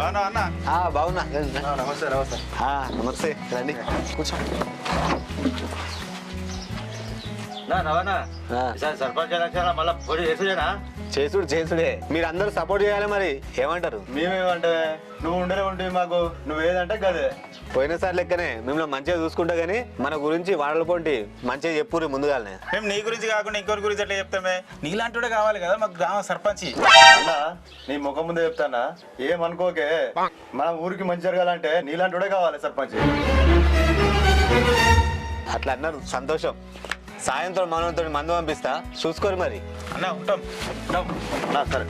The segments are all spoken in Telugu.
బాగున్నా అన్న? బాగున్నా. నమస్తే నమస్తే. నమస్తే, రండి కూర్చో. సర్పంచ్ ఎలక్షన్ మళ్ళీ పోటీ చేసుడేనా? చేసుడే. మీరు అందరూ సపోర్ట్ చేయాలి. మరి ఏమంటారు? మేమేమంటే నువ్వు ఉండనే ఉంటుంది మాకు, నువ్వేదంటే గదే. పోయినసారి లెక్కనే మిమ్మల్ని మంచిగా చూసుకుంటా గానీ మన గురించి వాళ్ళకోంటి మంచిగా చెప్పుర్రి ముందుగానే. మేము నీ గురించి కాకుండా ఇంకోరి గురించి ఎట్లా చెప్తామే? నీలాంటి కావాలి కదా మాకు గ్రామ సర్పంచ్. అన్నా నీ ముఖం ముందే చెప్తానా, ఏమనుకోకే. మన ఊరికి మంచి జరగాలంటే నీలాంటి కావాలి సర్పంచ్. అట్లా అన్నారు, సంతోషం. సాయంత్రం మనతో మందు పంపిస్తా, చూసుకోరు మరి. అన్నా ఉంటాం. సరే.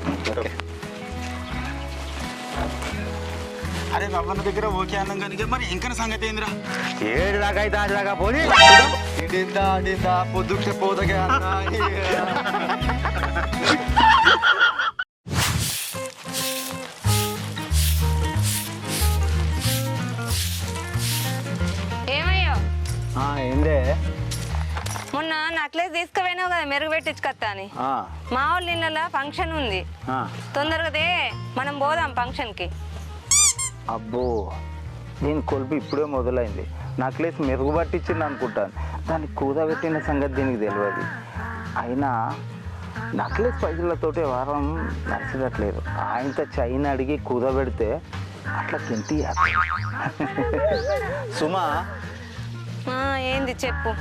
అరే రవ్వన్న దగ్గర ఓకే అన్నాం కానీ మరి ఇంకా సంగతి ఏందిరా? 7 దాకా అయితే 8 దాకా పోనీ. అడిందా పొద్దుకే పోదగే అన్నా. ఏమయ్యో ఏందే? మొన్న నక్లెస్ తీసుకుపోయినావు కదా మెరుగు పెట్టించుకొస్తా అని. మా వాళ్ళ ఇళ్ళలో ఫంక్షన్ ఉంది, తొందరగా మనం పోదాం ఫంక్షన్కి. అబ్బో, దీని కొలుపు ఇప్పుడే మొదలైంది. నక్లెస్ మెరుగు పట్టించింది అనుకుంటాను, దాన్ని కూదబెట్టిన సంగతి దీనికి తెలియదు. అయినా నక్లెస్ పైసలతోటి వారం నడిచేటట్లేదు. ఆయనతో చైన్ అడిగి కూదబెడితే అట్లా తింటి. సుమా, ఏంది చెప్పు.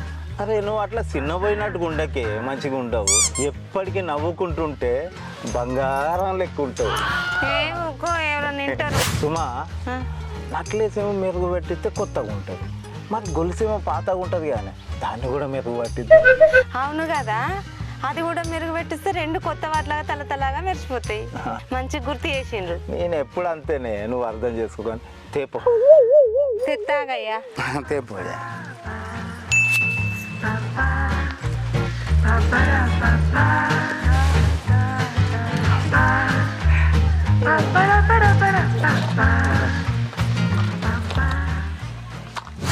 అరే నువ్వు అట్లా చిన్నపోయినట్టుగా ఉండకే, మంచిగా ఉండవు. ఎప్పటికీ నవ్వుకుంటుంటే బంగారం లెక్క ఉంటావు. ఎవరైనా వింటారు. సుమా, నక్లెస్ ఏమో మెరుగు పెట్టిస్తే కొత్తగా ఉంటుంది, మరి గొలుసు ఏమో పాతగా ఉంటుంది. కానీ దాన్ని కూడా మెరుగు పట్టిద్ది. అవును కదా, అది కూడా మెరుగు పెట్టిస్తే 2 కొత్త వాటిలాగా తలతలాగా మెరిచిపోతాయి. మంచి గుర్తు చేసిండ్రు. నేను ఎప్పుడు అంతేనే, నువ్వు అర్థం చేసుకోని. తేపో తెత్తాగయ్యా. తేపోయా. Ba ba ba ba ba ba ba.